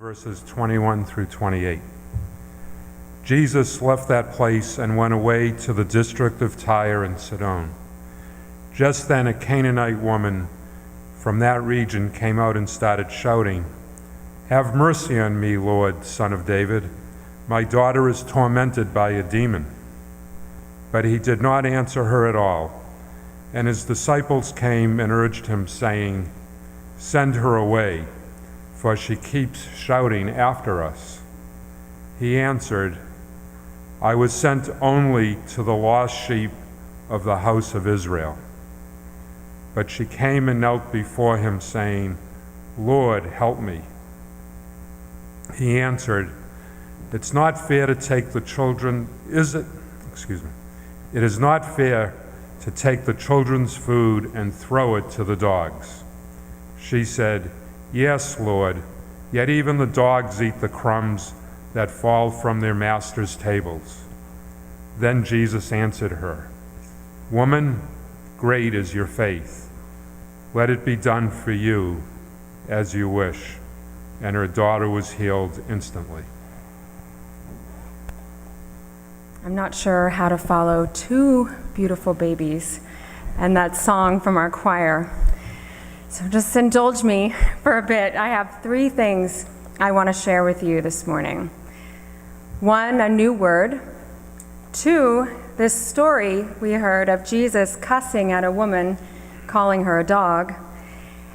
verses 21 through 28. Jesus left that place and went away to the district of Tyre and Sidon. Just then a Canaanite woman from that region came out and started shouting, "Have mercy on me, Lord, Son of David. My daughter is tormented by a demon." But he did not answer her at all. And his disciples came and urged him, saying, "Send her away, for she keeps shouting after us." He answered, "I was sent only to the lost sheep of the house of Israel." But she came and knelt before him, saying, "Lord, help me." He answered, It is not fair to take the children's food and throw it to the dogs." She said, "Yes, Lord, yet even the dogs eat the crumbs that fall from their masters' tables." Then Jesus answered her, "Woman, great is your faith. Let it be done for you as you wish." And her daughter was healed instantly. I'm not sure how to follow two beautiful babies and that song from our choir. So just indulge me for a bit. I have three things I want to share with you this morning. One, a new word. Two, this story we heard of Jesus cussing at a woman, calling her a dog.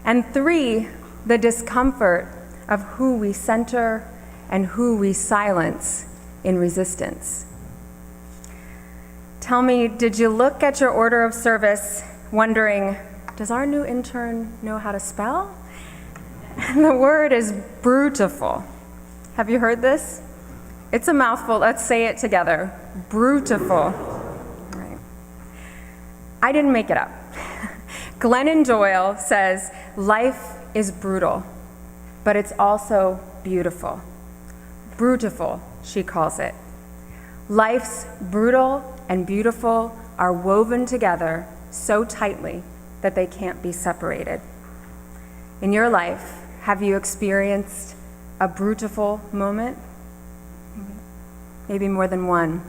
And three, the discomfort of who we center and who we silence in resistance. Tell me, did you look at your order of service wondering, does our new intern know how to spell? And the word is Brutiful. Have you heard this? It's a mouthful. Let's say it together. Brutiful. Right. I didn't make it up. Glennon Doyle says, life is brutal, but it's also beautiful. Brutiful, she calls it. Life's brutal and beautiful are woven together so tightly that they can't be separated. In your life, have you experienced a brutiful moment? Maybe more than one.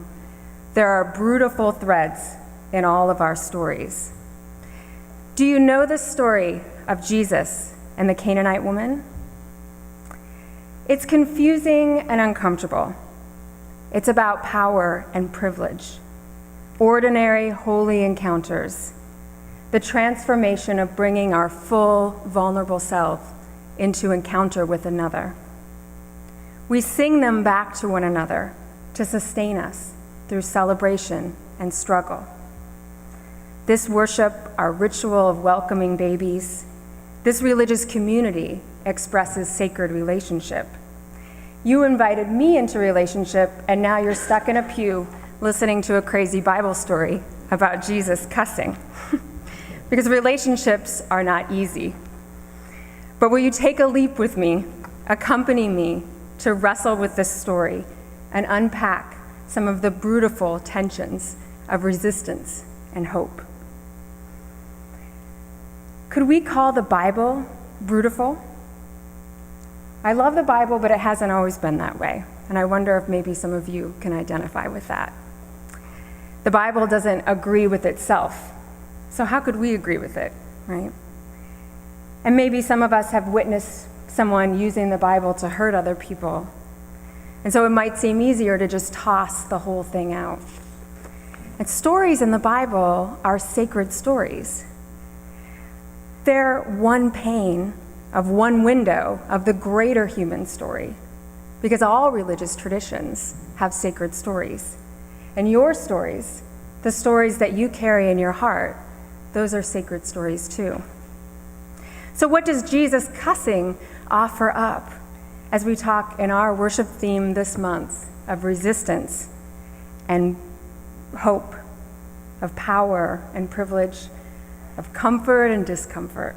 There are brutiful threads in all of our stories. Do you know the story of Jesus and the Canaanite woman? It's confusing and uncomfortable. It's about power and privilege, ordinary, holy encounters, the transformation of bringing our full, vulnerable self into encounter with another. We sing them back to one another to sustain us through celebration and struggle. This worship, our ritual of welcoming babies, this religious community expresses sacred relationship. You invited me into relationship, and now you're stuck in a pew listening to a crazy Bible story about Jesus cussing. Because relationships are not easy. But will you take a leap with me, accompany me to wrestle with this story and unpack some of the brutal tensions of resistance and hope? Could we call the Bible brutiful? I love the Bible, but it hasn't always been that way. And I wonder if maybe some of you can identify with that. The Bible doesn't agree with itself. So how could we agree with it, right? And maybe some of us have witnessed someone using the Bible to hurt other people. And so it might seem easier to just toss the whole thing out. And stories in the Bible are sacred stories. They're one pane of one window of the greater human story, because all religious traditions have sacred stories. And your stories, the stories that you carry in your heart, those are sacred stories too. So what does Jesus cussing offer up as we talk in our worship theme this month of resistance and hope, of power and privilege, of comfort and discomfort?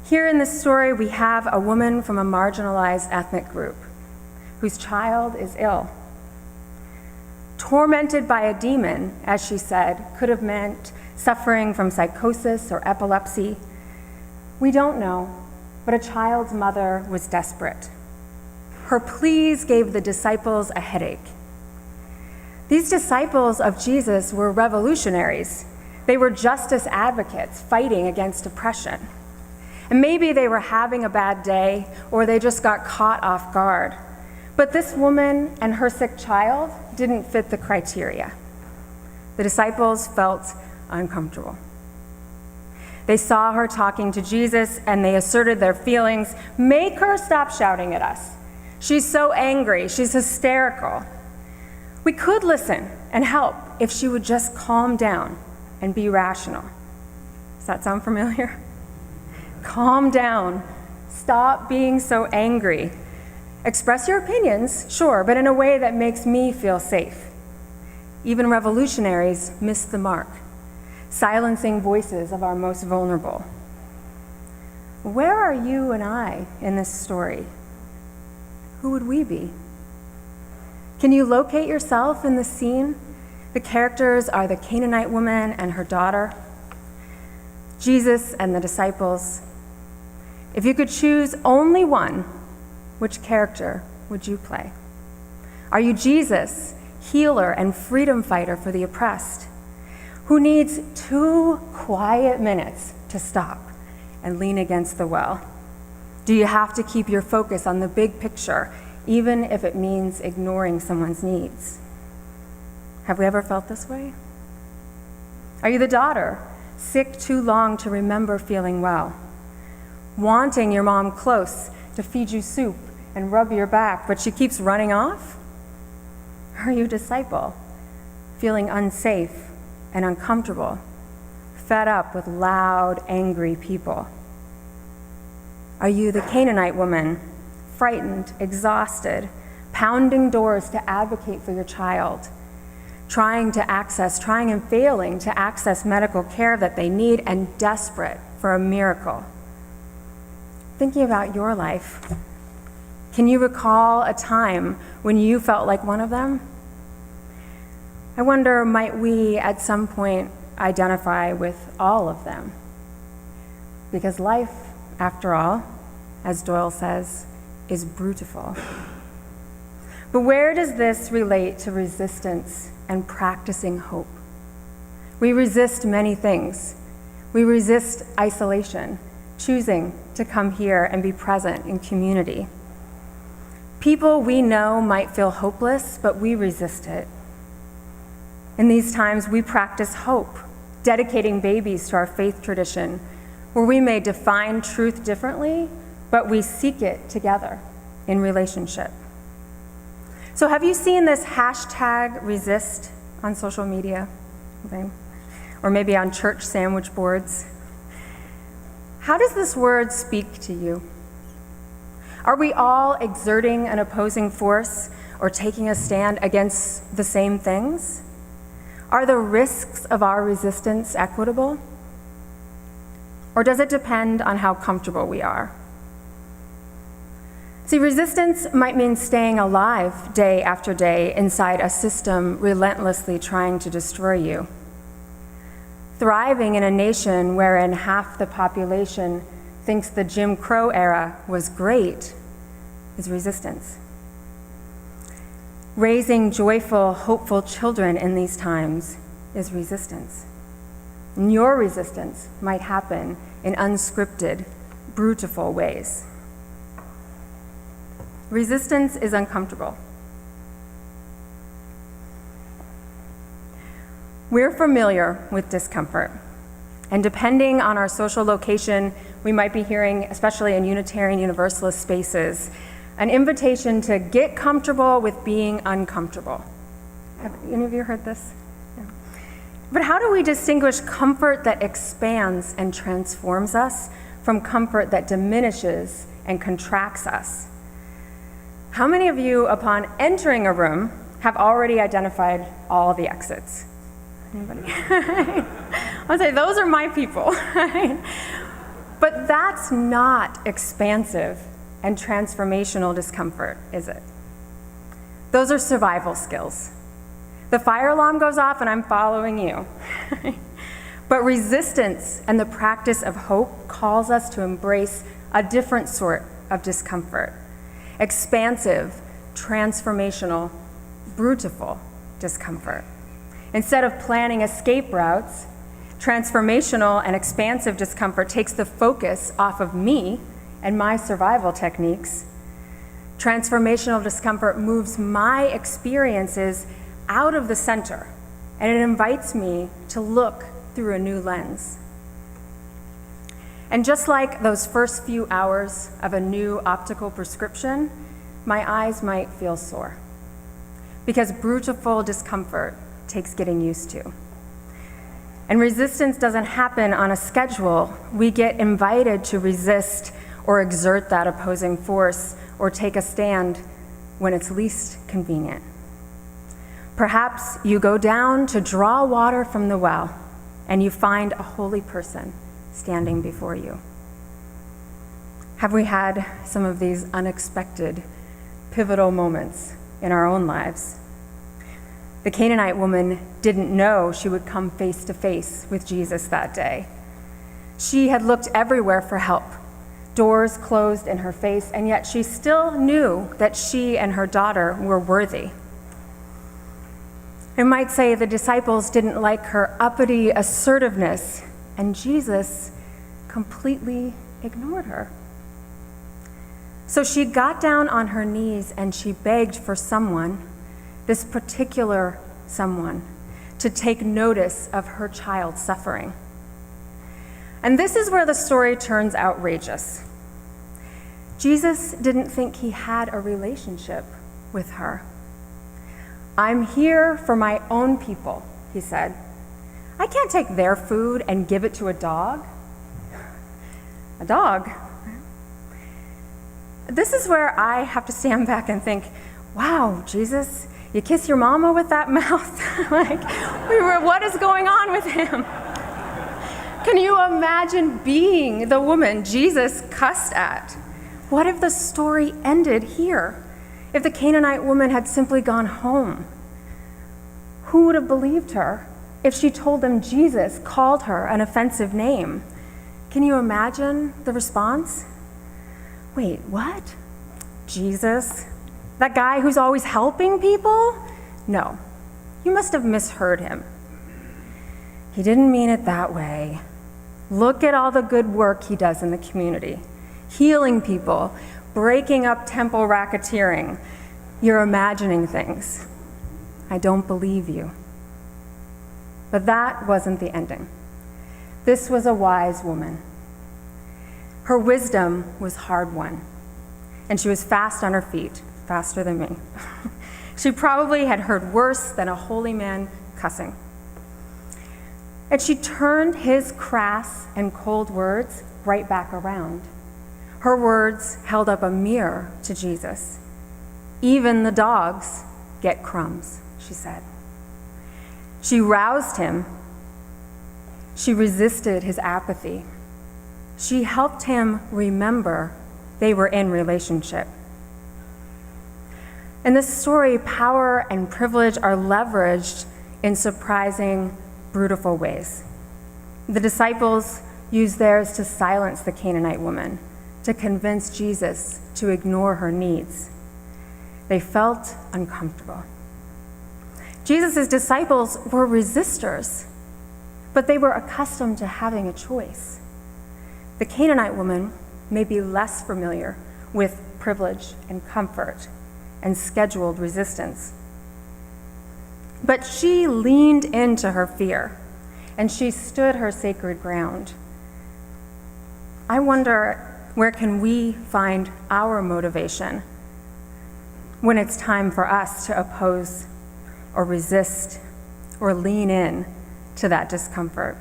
Here in this story, we have a woman from a marginalized ethnic group whose child is ill. Tormented by a demon, as she said, could have meant suffering from psychosis or epilepsy. We don't know, but a child's mother was desperate. Her pleas gave the disciples a headache. These disciples of Jesus were revolutionaries. They were justice advocates fighting against oppression. And maybe they were having a bad day, or they just got caught off guard. But this woman and her sick child didn't fit the criteria. The disciples felt uncomfortable. They saw her talking to Jesus, and they asserted their feelings. Make her stop shouting at us. She's so angry. She's hysterical. We could listen and help if she would just calm down and be rational. Does that sound familiar? Calm down. Stop being so angry. Express your opinions, sure, but in a way that makes me feel safe. Even revolutionaries miss the mark, silencing voices of our most vulnerable. Where are you and I in this story? Who would we be? Can you locate yourself in the scene? The characters are the Canaanite woman and her daughter, Jesus and the disciples. If you could choose only one, which character would you play? Are you Jesus, healer and freedom fighter for the oppressed, who needs 2 quiet minutes to stop and lean against the well? Do you have to keep your focus on the big picture, even if it means ignoring someone's needs? Have we ever felt this way? Are you the daughter, sick too long to remember feeling well, wanting your mom close to feed you soup and rub your back, but she keeps running off? Are you a disciple, feeling unsafe and uncomfortable, fed up with loud, angry people? Are you the Canaanite woman, frightened, exhausted, pounding doors to advocate for your child, trying and failing to access medical care that they need, and desperate for a miracle? Thinking about your life, can you recall a time when you felt like one of them? I wonder, might we at some point identify with all of them? Because life, after all, as Doyle says, is brutiful. But where does this relate to resistance and practicing hope? We resist many things. We resist isolation, choosing to come here and be present in community. People we know might feel hopeless, but we resist it. In these times, we practice hope, dedicating babies to our faith tradition, where we may define truth differently, but we seek it together in relationship. So have you seen this hashtag resist on social media? Okay. Or maybe on church sandwich boards? How does this word speak to you? Are we all exerting an opposing force or taking a stand against the same things? Are the risks of our resistance equitable? Or does it depend on how comfortable we are? See, resistance might mean staying alive day after day inside a system relentlessly trying to destroy you. Thriving in a nation wherein half the population thinks the Jim Crow era was great is resistance. Raising joyful, hopeful children in these times is resistance. And your resistance might happen in unscripted, brutiful ways. Resistance is uncomfortable. We're familiar with discomfort, and depending on our social location, we might be hearing, especially in Unitarian Universalist spaces, an invitation to get comfortable with being uncomfortable. Have any of you heard this? Yeah. But how do we distinguish comfort that expands and transforms us from comfort that diminishes and contracts us? How many of you, upon entering a room, have already identified all the exits? Anybody? I'll say, those are my people. But that's not expansive and transformational discomfort, is it? Those are survival skills. The fire alarm goes off and I'm following you. But resistance and the practice of hope calls us to embrace a different sort of discomfort. Expansive, transformational, brutiful discomfort. Instead of planning escape routes, transformational and expansive discomfort takes the focus off of me and my survival techniques. Transformational discomfort moves my experiences out of the center, and it invites me to look through a new lens. And just like those first few hours of a new optical prescription, my eyes might feel sore, because brutiful discomfort takes getting used to. And resistance doesn't happen on a schedule. We get invited to resist or exert that opposing force or take a stand when it's least convenient. Perhaps you go down to draw water from the well and you find a holy person standing before you. Have we had some of these unexpected, pivotal moments in our own lives? The Canaanite woman didn't know she would come face to face with Jesus that day. She had looked everywhere for help, doors closed in her face, and yet she still knew that she and her daughter were worthy. I might say the disciples didn't like her uppity assertiveness, and Jesus completely ignored her. So she got down on her knees and she begged for someone, this particular someone, to take notice of her child's suffering. And this is where the story turns outrageous. Jesus didn't think he had a relationship with her. "I'm here for my own people," he said. "I can't take their food and give it to a dog." A dog? This is where I have to stand back and think, wow, Jesus, you kiss your mama with that mouth? What is going on with him? Can you imagine being the woman Jesus cussed at? What if the story ended here? If the Canaanite woman had simply gone home? Who would have believed her if she told them Jesus called her an offensive name? Can you imagine the response? Wait, what? Jesus? That guy who's always helping people? No, you must have misheard him. He didn't mean it that way. Look at all the good work he does in the community. Healing people, breaking up temple racketeering. You're imagining things. I don't believe you. But that wasn't the ending. This was a wise woman. Her wisdom was hard-won, and she was fast on her feet, faster than me. She probably had heard worse than a holy man cussing. And she turned his crass and cold words right back around. Her words held up a mirror to Jesus. "Even the dogs get crumbs," she said. She roused him. She resisted his apathy. She helped him remember they were in relationship. In this story, power and privilege are leveraged in surprising, brutal ways. The disciples used theirs to silence the Canaanite woman, to convince Jesus to ignore her needs. They felt uncomfortable. Jesus' disciples were resistors, but they were accustomed to having a choice. The Canaanite woman may be less familiar with privilege and comfort and scheduled resistance. But she leaned into her fear, and she stood her sacred ground. I wonder, where can we find our motivation when it's time for us to oppose or resist or lean in to that discomfort?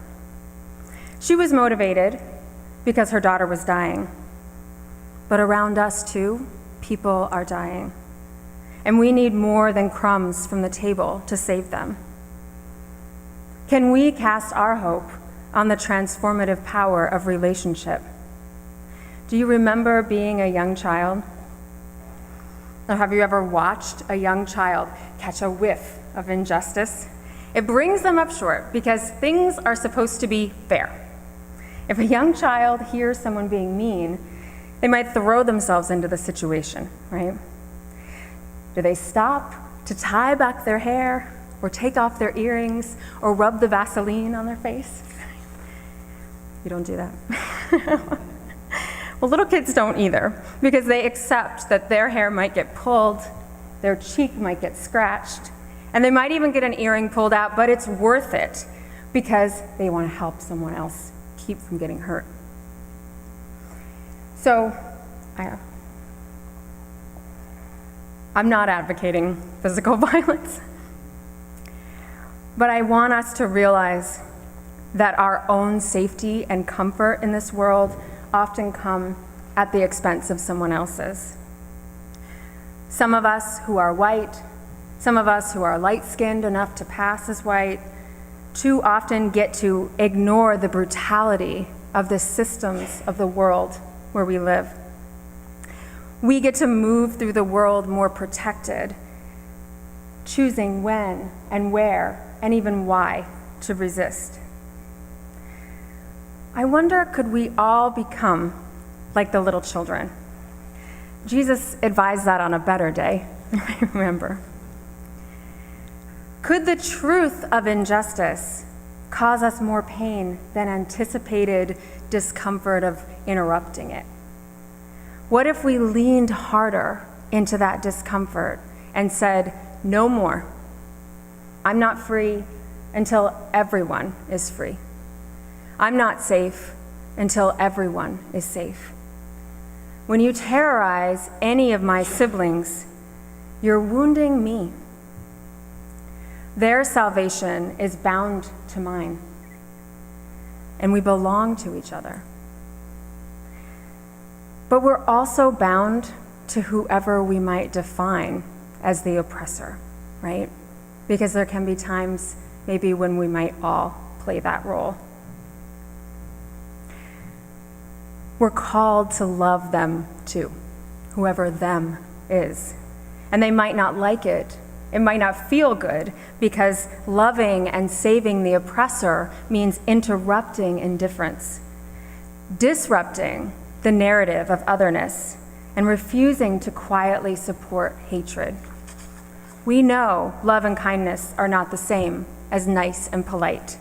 She was motivated because her daughter was dying. But around us too, people are dying. And we need more than crumbs from the table to save them. Can we cast our hope on the transformative power of relationship? Do you remember being a young child? Or have you ever watched a young child catch a whiff of injustice? It brings them up short because things are supposed to be fair. If a young child hears someone being mean, They might throw themselves into the situation, right? Do they stop to tie back their hair or take off their earrings or rub the Vaseline on their face? You don't do that. Well, little kids don't either, because they accept that their hair might get pulled, their cheek might get scratched, and they might even get an earring pulled out, but it's worth it because they want to help someone else keep from getting hurt. So, I'm not advocating physical violence, but I want us to realize that our own safety and comfort in this world often come at the expense of someone else's. Some of us who are white, some of us who are light-skinned enough to pass as white, too often get to ignore the brutality of the systems of the world where we live. We get to move through the world more protected, choosing when and where and even why to resist. I wonder, could we all become like the little children? Jesus advised that on a better day, remember. Could the truth of injustice cause us more pain than anticipated discomfort of interrupting it? What if we leaned harder into that discomfort and said, no more. I'm not free until everyone is free. I'm not safe until everyone is safe. When you terrorize any of my siblings, you're wounding me. Their salvation is bound to mine, and we belong to each other. But we're also bound to whoever we might define as the oppressor, right? Because there can be times maybe when we might all play that role. We're called to love them too, whoever them is. And they might not like it. It might not feel good, because loving and saving the oppressor means interrupting indifference, disrupting the narrative of otherness, and refusing to quietly support hatred. We know love and kindness are not the same as nice and polite.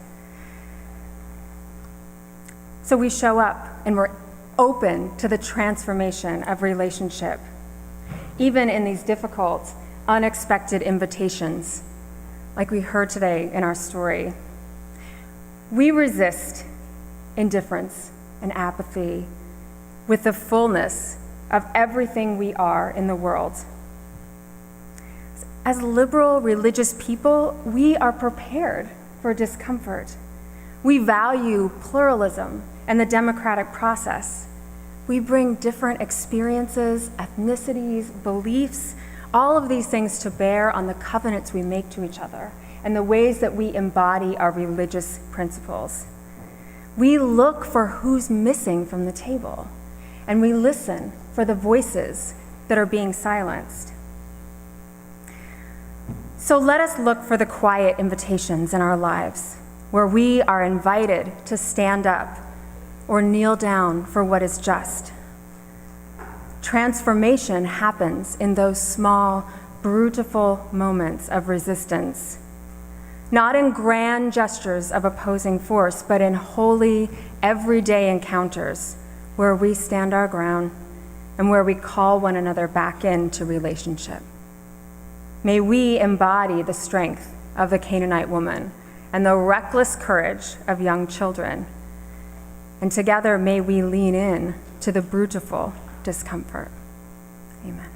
So we show up and we're open to the transformation of relationship, even in these difficult, unexpected invitations, like we heard today in our story. We resist indifference and apathy with the fullness of everything we are in the world. As liberal religious people, we are prepared for discomfort. We value pluralism and the democratic process. We bring different experiences, ethnicities, beliefs, all of these things to bear on the covenants we make to each other and the ways that we embody our religious principles. We look for who's missing from the table, and we listen for the voices that are being silenced. So let us look for the quiet invitations in our lives where we are invited to stand up or kneel down for what is just. Transformation happens in those small, brutiful moments of resistance, not in grand gestures of opposing force, but in holy, everyday encounters where we stand our ground and where we call one another back into relationship. May we embody the strength of the Canaanite woman and the reckless courage of young children. And together, may we lean in to the brutiful discomfort. Amen.